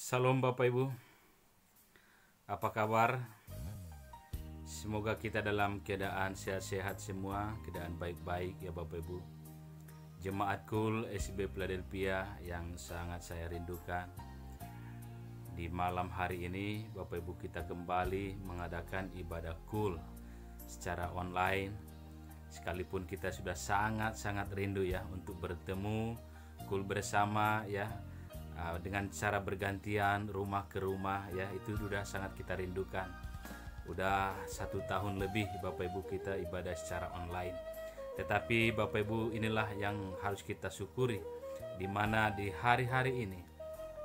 Salam Bapak Ibu, apa kabar? Semoga kita dalam keadaan sehat-sehat semua, keadaan baik-baik ya Bapak Ibu. Jemaat Kul SB Philadelphia yang sangat saya rindukan. Di malam hari ini Bapak Ibu kita kembali mengadakan ibadah Kul secara online. Sekalipun kita sudah sangat-sangat rindu ya untuk bertemu Kul bersama ya, dengan cara bergantian rumah ke rumah ya, itu sudah sangat kita rindukan. Udah 1 tahun lebih Bapak Ibu kita ibadah secara online. Tetapi Bapak Ibu inilah yang harus kita syukuri, di mana di hari-hari ini,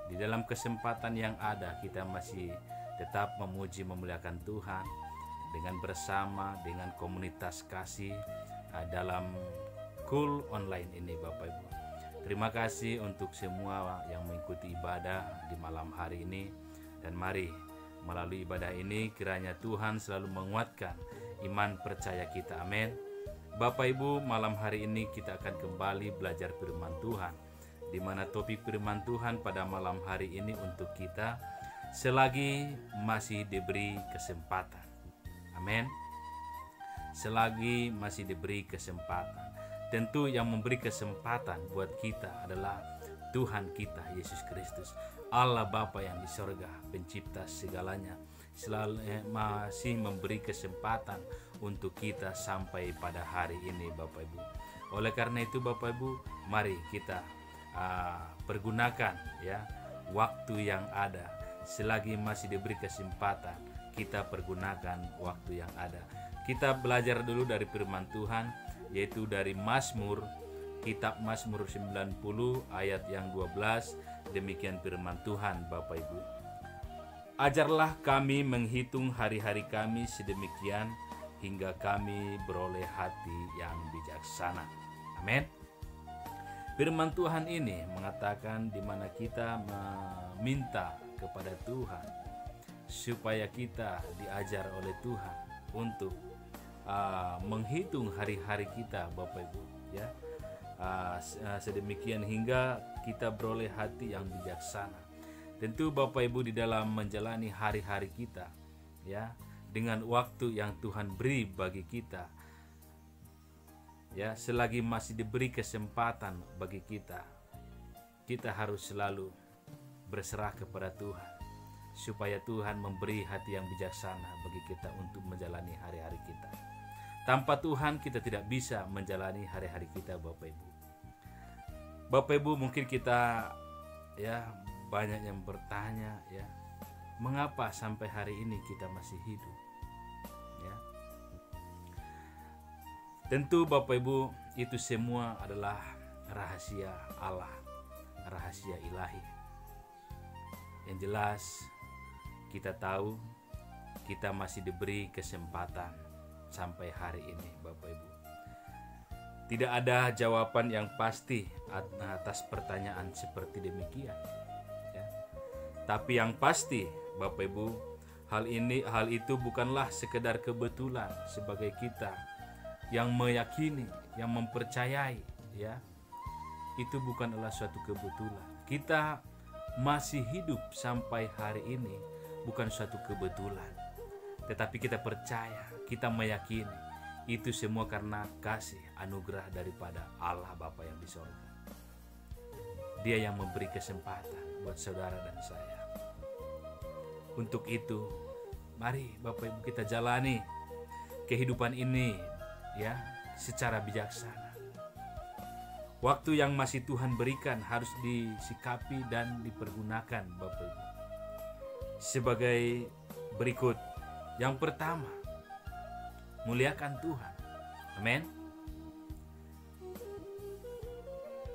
di dalam kesempatan yang ada, kita masih tetap memuji memuliakan Tuhan dengan bersama dengan komunitas kasih dalam Kul online ini Bapak Ibu. Terima kasih untuk semua yang mengikuti ibadah di malam hari ini, dan mari melalui ibadah ini kiranya Tuhan selalu menguatkan iman percaya kita. Amin. Bapak Ibu, malam hari ini kita akan kembali belajar firman Tuhan, di mana topik firman Tuhan pada malam hari ini untuk kita selagi masih diberi kesempatan. Amin. Selagi masih diberi kesempatan. Tentu yang memberi kesempatan buat kita adalah Tuhan kita Yesus Kristus, Allah Bapa yang di sorga, pencipta segalanya, selalu masih memberi kesempatan untuk kita sampai pada hari ini Bapak Ibu. Oleh karena itu Bapak Ibu, mari kita pergunakan ya waktu yang ada. Selagi masih diberi kesempatan, kita pergunakan waktu yang ada. Kita belajar dulu dari firman Tuhan, yaitu dari Mazmur, kitab Mazmur 90 ayat yang 12. Demikian firman Tuhan Bapak Ibu. Ajarlah kami menghitung hari-hari kami sedemikian, hingga kami beroleh hati yang bijaksana. Amin. Firman Tuhan ini mengatakan di mana kita meminta kepada Tuhan supaya kita diajar oleh Tuhan untuk menghitung hari-hari kita Bapak Ibu ya, sedemikian hingga kita beroleh hati yang bijaksana. Tentu Bapak Ibu di dalam menjalani hari-hari kita ya, dengan waktu yang Tuhan beri bagi kita ya, selagi masih diberi kesempatan bagi kita, kita harus selalu berserah kepada Tuhan supaya Tuhan memberi hati yang bijaksana bagi kita untuk menjalani hari-hari kita. Tanpa Tuhan kita tidak bisa menjalani hari-hari kita Bapak Ibu. Bapak Ibu, mungkin kita ya banyak yang bertanya ya, mengapa sampai hari ini kita masih hidup ya. Tentu Bapak Ibu, itu semua adalah rahasia Allah, rahasia ilahi. Yang jelas kita tahu kita masih diberi kesempatan sampai hari ini Bapak Ibu. Tidak ada jawaban yang pasti atas pertanyaan seperti demikian ya. Tapi yang pasti Bapak Ibu, hal itu bukanlah sekedar kebetulan sebagai kita yang meyakini, yang mempercayai ya. Itu bukanlah suatu kebetulan. Kita masih hidup sampai hari ini bukan suatu kebetulan, tetapi kita percaya, kita meyakini itu semua karena kasih anugerah daripada Allah Bapa yang di sorga. Dia yang memberi kesempatan buat saudara dan saya. Untuk itu, mari Bapak Ibu kita jalani kehidupan ini ya secara bijaksana. Waktu yang masih Tuhan berikan harus disikapi dan dipergunakan Bapak Ibu sebagai berikut. Yang pertama, muliakan Tuhan. Amin.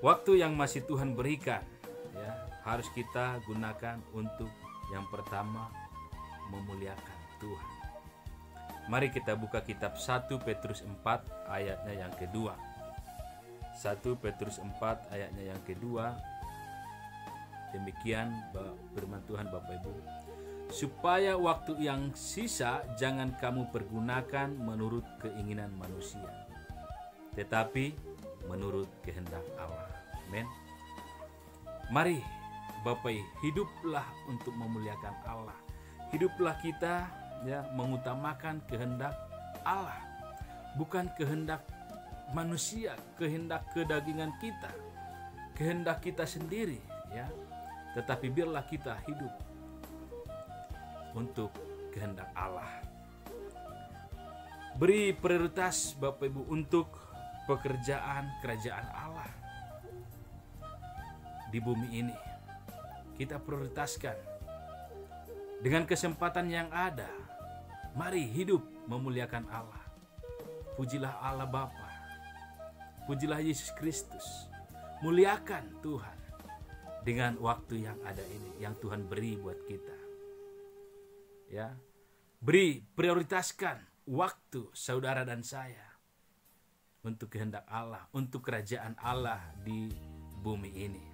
Waktu yang masih Tuhan berikan ya, harus kita gunakan untuk yang pertama, memuliakan Tuhan. Mari kita buka kitab 1 Petrus 4 ayatnya yang kedua. 1 Petrus 4 ayatnya yang kedua. Demikian firman Tuhan Bapak Ibu. Supaya waktu yang sisa jangan kamu pergunakan menurut keinginan manusia, tetapi menurut kehendak Allah. Amin. Mari Bapak, hiduplah untuk memuliakan Allah. Hiduplah kita ya mengutamakan kehendak Allah, bukan kehendak manusia, kehendak kedagingan kita, kehendak kita sendiri ya. Tetapi biarlah kita hidup untuk kehendak Allah. Beri prioritas Bapak Ibu untuk pekerjaan kerajaan Allah di bumi ini. Kita prioritaskan dengan kesempatan yang ada. Mari hidup memuliakan Allah. Pujilah Allah Bapa, pujilah Yesus Kristus. Muliakan Tuhan dengan waktu yang ada ini, yang Tuhan beri buat kita. Ya, beri, prioritaskan waktu saudara dan saya untuk kehendak Allah, untuk kerajaan Allah di bumi ini.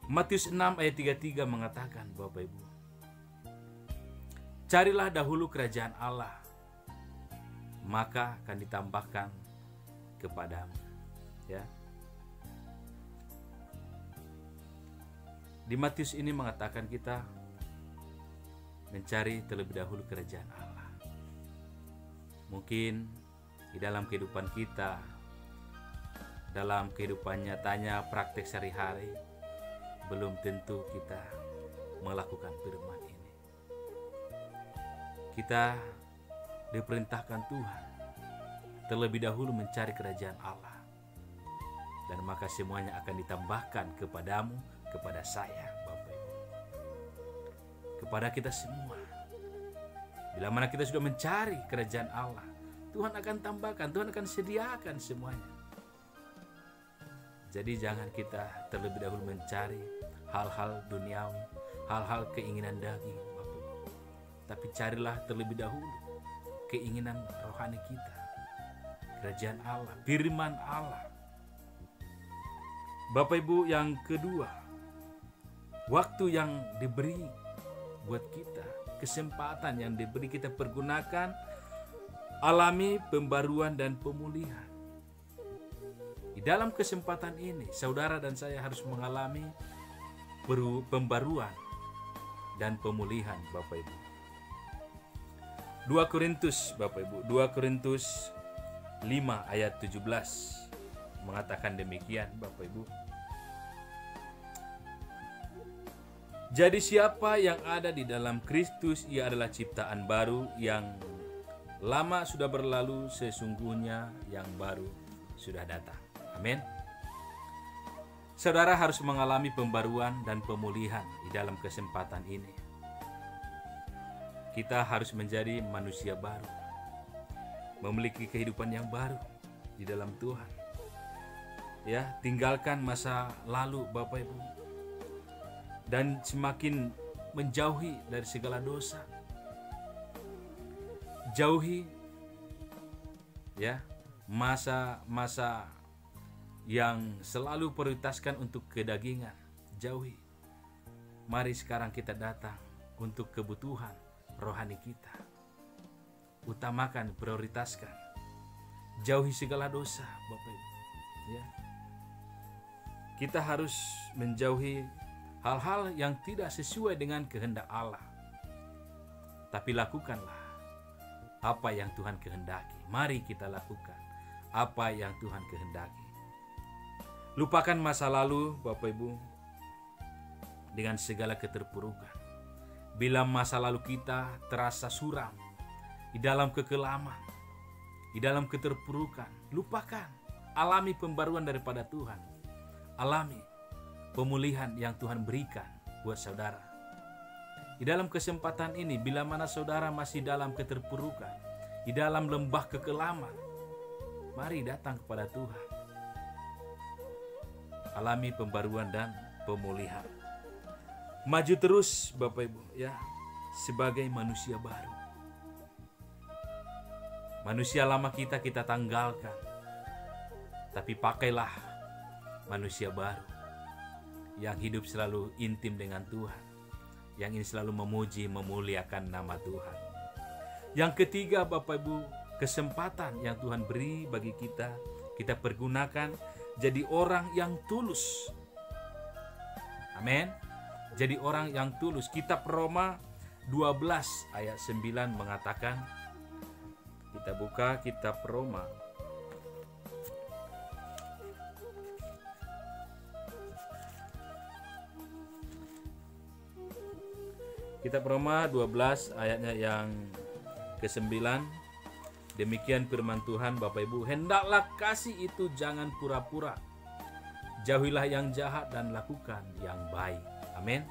Matius 6 ayat 33 mengatakan, Bapak Ibu, carilah dahulu kerajaan Allah, maka akan ditambahkan kepadamu. Ya. Di Matius ini mengatakan kita mencari terlebih dahulu kerajaan Allah. Mungkin di dalam kehidupan kita, dalam kehidupan nyatanya praktek sehari-hari, belum tentu kita melakukan firman ini. Kita diperintahkan Tuhan terlebih dahulu mencari kerajaan Allah, dan maka semuanya akan ditambahkan kepadamu, kepada saya, Bapak Ibu, kepada kita semua. Bila mana kita sudah mencari kerajaan Allah, Tuhan akan tambahkan, Tuhan akan sediakan semuanya. Jadi jangan kita terlebih dahulu mencari hal-hal duniawi, hal-hal keinginan daging, Bapak Ibu. Tapi carilah terlebih dahulu keinginan rohani kita, kerajaan Allah, firman Allah. Bapak Ibu, yang kedua, waktu yang diberi buat kita, kesempatan yang diberi kita pergunakan, alami pembaruan dan pemulihan. Di dalam kesempatan ini, saudara dan saya harus mengalami pembaruan dan pemulihan, Bapak Ibu. 2 Korintus, Bapak Ibu, 2 Korintus 5 ayat 17 mengatakan demikian, Bapak Ibu. Jadi siapa yang ada di dalam Kristus, ia adalah ciptaan baru, yang lama sudah berlalu, sesungguhnya yang baru sudah datang. Amin. Saudara harus mengalami pembaruan dan pemulihan di dalam kesempatan ini. Kita harus menjadi manusia baru, memiliki kehidupan yang baru di dalam Tuhan. Ya, tinggalkan masa lalu, Bapak Ibu, dan semakin menjauhi dari segala dosa. Jauhi ya masa-masa yang selalu prioritaskan untuk kedagingan. Jauhi. Mari sekarang kita datang untuk kebutuhan rohani kita. Utamakan, prioritaskan. Jauhi segala dosa, Bapak Ibu. Ya. Kita harus menjauhi hal-hal yang tidak sesuai dengan kehendak Allah. Tapi lakukanlah apa yang Tuhan kehendaki. Mari kita lakukan apa yang Tuhan kehendaki. Lupakan masa lalu, Bapak Ibu, dengan segala keterpurukan. Bila masa lalu kita terasa suram, di dalam kekelaman, di dalam keterpurukan, lupakan. Alami pembaruan daripada Tuhan. Alami pemulihan yang Tuhan berikan buat saudara. Di dalam kesempatan ini, bila mana saudara masih dalam keterpurukan, di dalam lembah kekelaman, mari datang kepada Tuhan. Alami pembaruan dan pemulihan. Maju terus, Bapak Ibu, ya, sebagai manusia baru. Manusia lama kita tanggalkan, tapi pakailah manusia baru yang hidup selalu intim dengan Tuhan, yang ingin selalu memuji, memuliakan nama Tuhan. Yang ketiga, Bapak Ibu, kesempatan yang Tuhan beri bagi kita pergunakan jadi orang yang tulus. Amin. Jadi orang yang tulus. Kitab Roma 12 ayat 9 mengatakan, kita buka kitab Roma. Kitab Roma 12 ayatnya yang ke-9. Demikian firman Tuhan, Bapak Ibu, hendaklah kasih itu jangan pura-pura. Jauhilah yang jahat dan lakukan yang baik. Amin.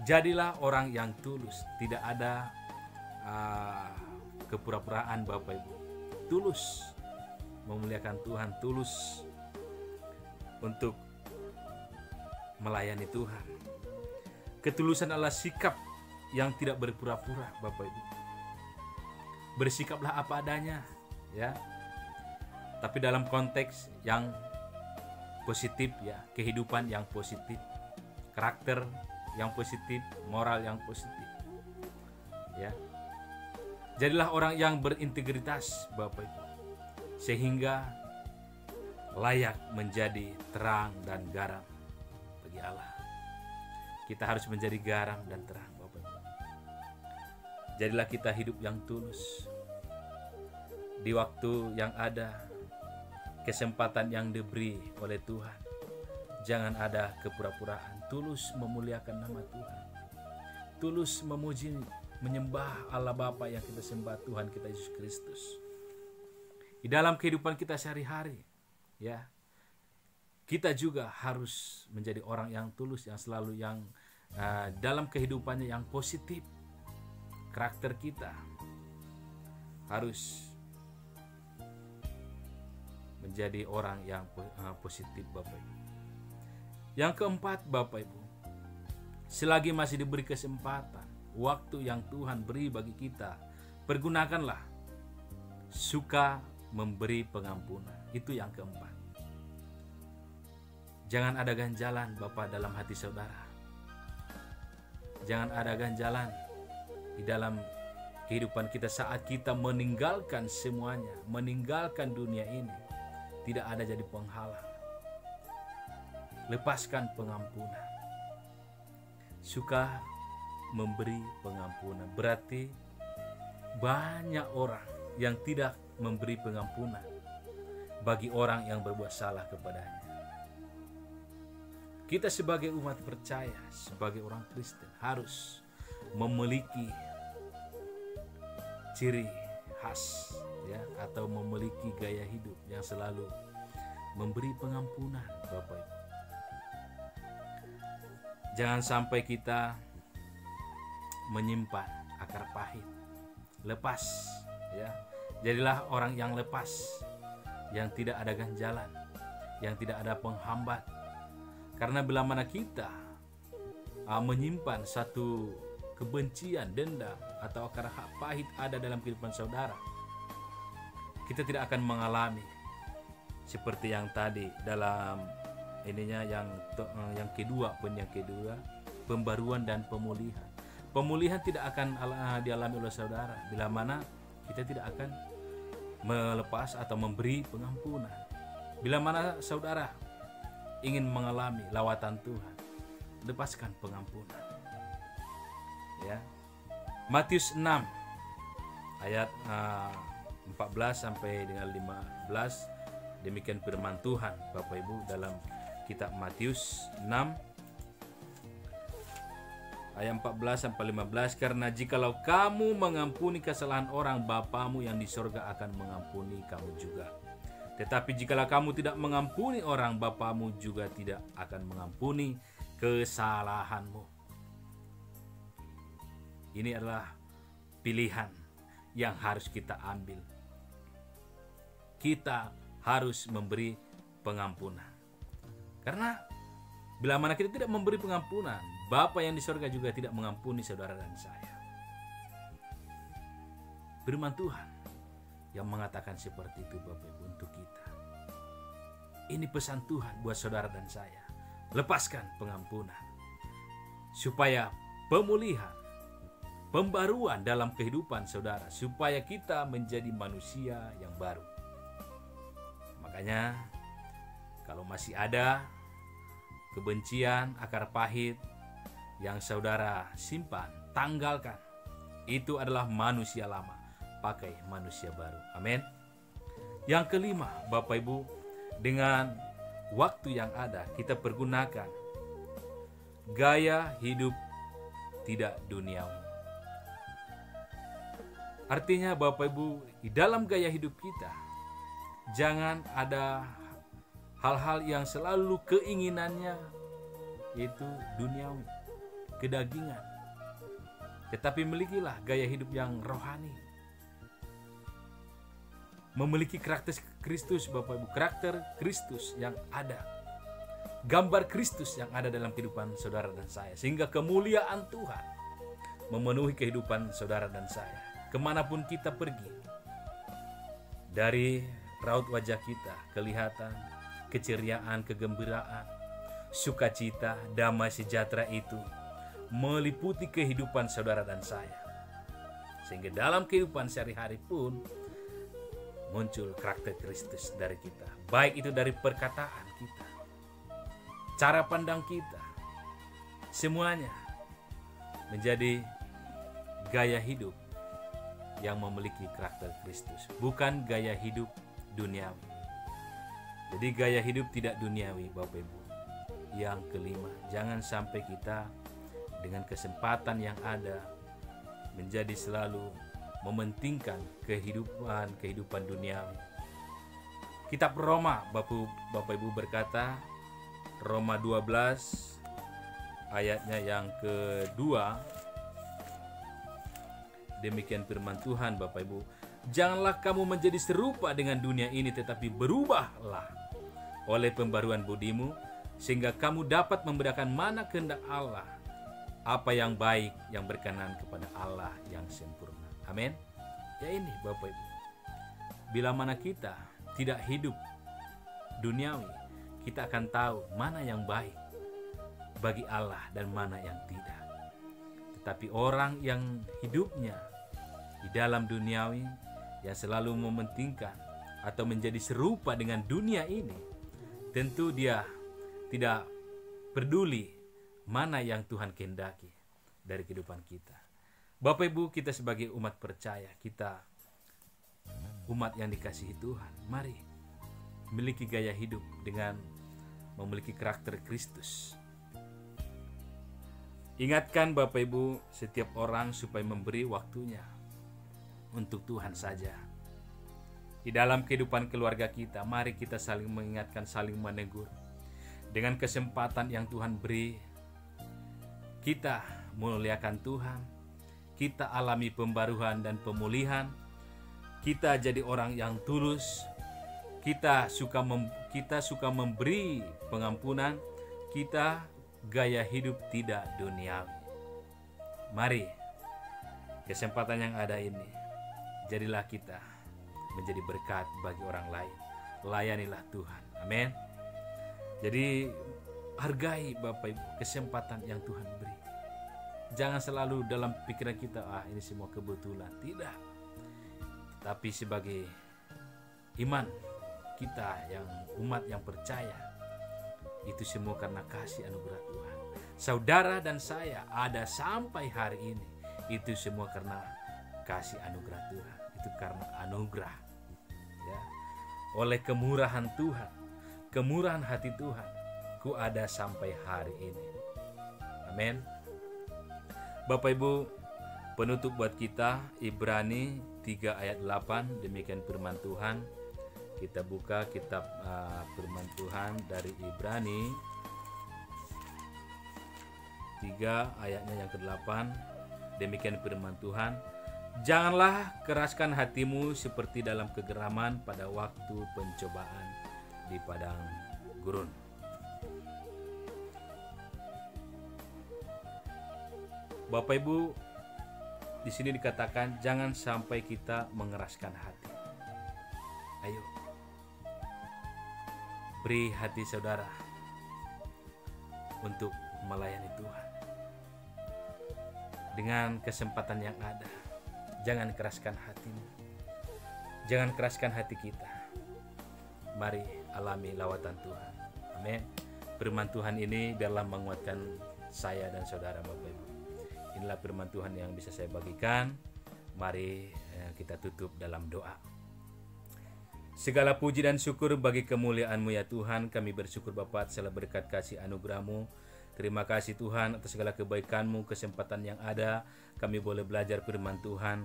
Jadilah orang yang tulus, tidak ada kepura-puraan, Bapak Ibu. Tulus memuliakan Tuhan, tulus untuk melayani Tuhan. Ketulusan adalah sikap yang tidak berpura-pura, Bapak Ibu. Bersikaplah apa adanya, ya. Tapi dalam konteks yang positif, ya, kehidupan yang positif, karakter yang positif, moral yang positif. Ya. Jadilah orang yang berintegritas, Bapak Ibu, sehingga layak menjadi terang dan garam bagi Allah. Kita harus menjadi garam dan terang, Bapak Ibu. Jadilah kita hidup yang tulus. Di waktu yang ada, kesempatan yang diberi oleh Tuhan, jangan ada kepura-puraan. Tulus memuliakan nama Tuhan. Tulus memuji, menyembah Allah Bapa yang kita sembah, Tuhan kita Yesus Kristus. Di dalam kehidupan kita sehari-hari, ya, kita juga harus menjadi orang yang tulus, yang selalu yang dalam kehidupannya yang positif. Karakter kita harus menjadi orang yang positif, Bapak Ibu. Yang keempat, Bapak Ibu, selagi masih diberi kesempatan, waktu yang Tuhan beri bagi kita, pergunakanlah, suka memberi pengampunan. Itu yang keempat. Jangan ada ganjalan, Bapak, dalam hati saudara. Jangan ada ganjalan di dalam kehidupan kita saat kita meninggalkan semuanya, meninggalkan dunia ini. Tidak ada jadi penghalang. Lepaskan pengampunan. Suka memberi pengampunan. Berarti banyak orang yang tidak memberi pengampunan bagi orang yang berbuat salah kepadanya. Kita sebagai umat percaya, sebagai orang Kristen, harus memiliki ciri khas, ya, atau memiliki gaya hidup yang selalu memberi pengampunan, Bapak Ibu. Jangan sampai kita menyimpan akar pahit. Lepas, ya. Jadilah orang yang lepas, yang tidak ada ganjalan, yang tidak ada penghambat. Karena bila mana kita menyimpan satu kebencian, dendam, atau akar pahit ada dalam kehidupan saudara, kita tidak akan mengalami seperti yang tadi dalam ininya yang kedua, pembaruan dan pemulihan. Pemulihan tidak akan dialami oleh saudara bila mana kita tidak akan melepas atau memberi pengampunan. Bila mana saudara ingin mengalami lawatan Tuhan, lepaskan pengampunan. Ya. Matius 6 ayat 14 sampai dengan 15, demikian firman Tuhan, Bapak Ibu, dalam kitab Matius 6 ayat 14 sampai 15. Karena jikalau kamu mengampuni kesalahan orang, Bapamu yang di sorga akan mengampuni kamu juga. Tetapi jikalau kamu tidak mengampuni orang, Bapamu juga tidak akan mengampuni kesalahanmu. Ini adalah pilihan yang harus kita ambil. Kita harus memberi pengampunan. Karena bila mana kita tidak memberi pengampunan, Bapa yang di sorga juga tidak mengampuni saudara dan saya. Firman Tuhan yang mengatakan seperti itu, Bapak Ibu, untuk kita. Ini pesan Tuhan buat saudara dan saya. Lepaskan pengampunan, supaya pemulihan, pembaruan dalam kehidupan saudara, supaya kita menjadi manusia yang baru. Makanya kalau masih ada kebencian, akar pahit yang saudara simpan, tanggalkan. Itu adalah manusia lama, pakai manusia baru. Amin. Yang kelima, Bapak Ibu, dengan waktu yang ada kita pergunakan gaya hidup tidak duniawi. Artinya Bapak Ibu, di dalam gaya hidup kita jangan ada hal-hal yang selalu keinginannya itu duniawi, kedagingan. Tetapi milikilah gaya hidup yang rohani. Memiliki karakter Kristus, Bapak Ibu, karakter Kristus yang ada. Gambar Kristus yang ada dalam kehidupan saudara dan saya. Sehingga kemuliaan Tuhan memenuhi kehidupan saudara dan saya. Kemanapun kita pergi, dari raut wajah kita kelihatan keceriaan, kegembiraan, sukacita, damai sejahtera itu meliputi kehidupan saudara dan saya. Sehingga dalam kehidupan sehari-hari pun muncul karakter Kristus dari kita. Baik itu dari perkataan kita, cara pandang kita, semuanya menjadi gaya hidup yang memiliki karakter Kristus, bukan gaya hidup duniawi. Jadi gaya hidup tidak duniawi, Bapak Ibu. Yang kelima, jangan sampai kita dengan kesempatan yang ada menjadi selalu mementingkan kehidupan duniawi. Kitab Roma, Bapak Ibu berkata, Roma 12 ayatnya yang kedua, demikian firman Tuhan, Bapak Ibu. Janganlah kamu menjadi serupa dengan dunia ini, tetapi berubahlah oleh pembaruan budimu, sehingga kamu dapat membedakan mana kehendak Allah, apa yang baik, yang berkenan kepada Allah yang sempurna. Amin. Ya ini Bapak Ibu, bila mana kita tidak hidup duniawi, kita akan tahu mana yang baik bagi Allah dan mana yang tidak. Tetapi orang yang hidupnya di dalam duniawi, yang selalu mementingkan atau menjadi serupa dengan dunia ini, tentu dia tidak peduli mana yang Tuhan kehendaki dari kehidupan kita. Bapak Ibu, kita sebagai umat percaya, kita umat yang dikasihi Tuhan, mari miliki gaya hidup dengan memiliki karakter Kristus. Ingatkan Bapak Ibu setiap orang supaya memberi waktunya untuk Tuhan saja. Di dalam kehidupan keluarga kita, mari kita saling mengingatkan, saling menegur. Dengan kesempatan yang Tuhan beri, kita muliakan Tuhan, kita alami pembaruan dan pemulihan, kita jadi orang yang tulus, kita suka memberi pengampunan, kita gaya hidup tidak duniawi. Mari kesempatan yang ada ini, jadilah kita menjadi berkat bagi orang lain. Layanilah Tuhan. Amin. Jadi hargai Bapak Ibu kesempatan yang Tuhan beri. Jangan selalu dalam pikiran kita, ini semua kebetulan. Tidak. Tapi sebagai iman kita yang umat yang percaya, itu semua karena kasih anugerah Tuhan. Saudara dan saya ada sampai hari ini, itu semua karena kasih anugerah Tuhan. Itu karena anugerah, ya. Oleh kemurahan Tuhan, kemurahan hati Tuhan, ku ada sampai hari ini. Amin. Bapak Ibu, penutup buat kita Ibrani 3 ayat 8, demikian firman Tuhan. Kita buka kitab firman Tuhan dari Ibrani 3 ayatnya yang ke-8. Demikian firman Tuhan. Janganlah keraskan hatimu seperti dalam kegeraman pada waktu pencobaan di padang gurun. Bapak Ibu, di sini dikatakan jangan sampai kita mengeraskan hati. Ayo, beri hati saudara untuk melayani Tuhan. Dengan kesempatan yang ada, jangan keraskan hatimu. Jangan keraskan hati kita. Mari alami lawatan Tuhan. Amin. Firman Tuhan ini biarlah menguatkan saya dan saudara Bapak Ibu. Inilah firman Tuhan yang bisa saya bagikan. Mari kita tutup dalam doa. Segala puji dan syukur bagi kemuliaan-Mu ya Tuhan. Kami bersyukur Bapa atas segala berkat kasih anugerah-Mu. Terima kasih Tuhan atas segala kebaikan-Mu, kesempatan yang ada. Kami boleh belajar firman Tuhan.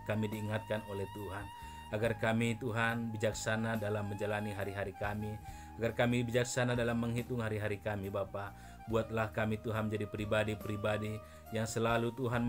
Kami diingatkan oleh Tuhan. Agar kami Tuhan bijaksana dalam menjalani hari-hari kami. Agar kami bijaksana dalam menghitung hari-hari kami Bapa. Buatlah kami Tuhan menjadi pribadi-pribadi yang selalu Tuhan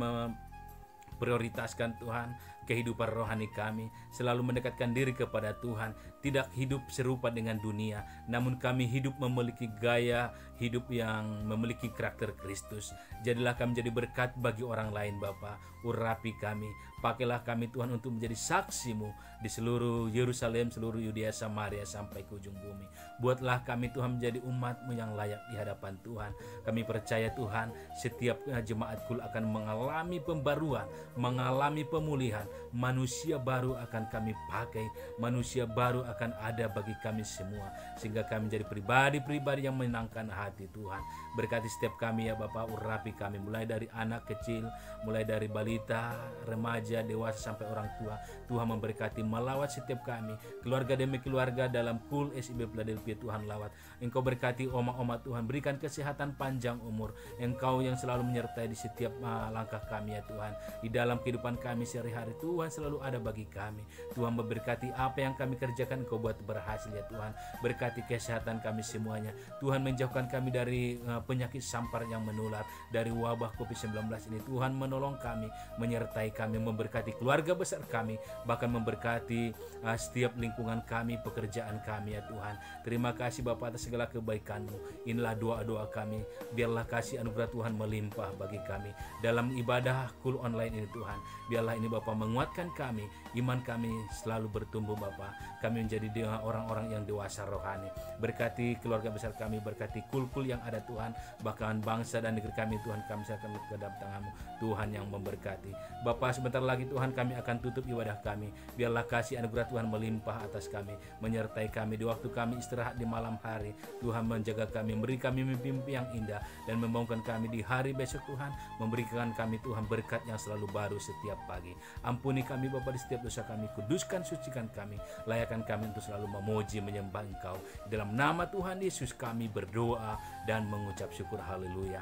prioritaskan Tuhan kehidupan rohani kami, selalu mendekatkan diri kepada Tuhan, tidak hidup serupa dengan dunia, namun kami hidup memiliki gaya hidup yang memiliki karakter Kristus. Jadilah kami menjadi berkat bagi orang lain Bapa. Urapi kami, pakailah kami Tuhan untuk menjadi saksi-Mu di seluruh Yerusalem, seluruh Yudea, Samaria sampai ke ujung bumi. Buatlah kami Tuhan menjadi umat-Mu yang layak di hadapan Tuhan. Kami percaya Tuhan, setiap jemaat Kul akan mengalami pembaruan, mengalami pemulihan. Manusia baru akan kami pakai, manusia baru akan ada bagi kami semua, sehingga kami menjadi pribadi-pribadi yang menyenangkan hati Tuhan. Berkati setiap kami ya Bapak, urapi kami mulai dari anak kecil, mulai dari balita, remaja, dewasa sampai orang tua. Tuhan memberkati melawat setiap kami, keluarga demi keluarga dalam Kul SIB Philadelphia. Tuhan lawat. Engkau berkati oma-oma Tuhan, berikan kesehatan panjang umur. Engkau yang selalu menyertai di setiap langkah kami ya Tuhan. Di dalam kehidupan kami sehari-hari Tuhan selalu ada bagi kami. Tuhan memberkati apa yang kami kerjakan, Engkau buat berhasil ya Tuhan. Berkati kesehatan kami semuanya. Tuhan menjauhkan kami dari penyakit sampar yang menular, dari wabah COVID-19 ini. Tuhan menolong kami, menyertai kami, memberkati keluarga besar kami, bahkan memberkati setiap lingkungan kami, pekerjaan kami ya Tuhan. Terima kasih Bapa atas segala kebaikan-Mu. Inilah doa-doa kami. Biarlah kasih anugerah Tuhan melimpah bagi kami dalam ibadah Kul online ini Tuhan. Biarlah ini Bapa menguatkan kami, iman kami selalu bertumbuh Bapa. Kami menjadi orang-orang yang dewasa rohani. Berkati keluarga besar kami, berkati Kul-Kul yang ada Tuhan, bahkan bangsa dan negeri kami Tuhan, kami serahkan ke dalam tangan-Mu Tuhan yang memberkati. Bapa, sebentar lagi Tuhan kami akan tutup ibadah kami. Biarlah kasih anugerah Tuhan melimpah atas kami, menyertai kami di waktu kami istirahat di malam hari. Tuhan menjaga kami, memberi kami mimpi-mimpi yang indah, dan membangunkan kami di hari besok Tuhan, memberikan kami Tuhan berkat yang selalu baru setiap pagi. Ampuni kami Bapa di setiap dosa kami, kuduskan, sucikan kami, layakkan kami untuk selalu memuji, menyembah Engkau. Dalam nama Tuhan Yesus kami berdoa dan mengucap syukur. Haleluya.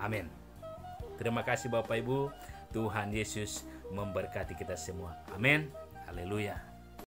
Amin. Terima kasih Bapak Ibu. Tuhan Yesus memberkati kita semua. Amin. Haleluya.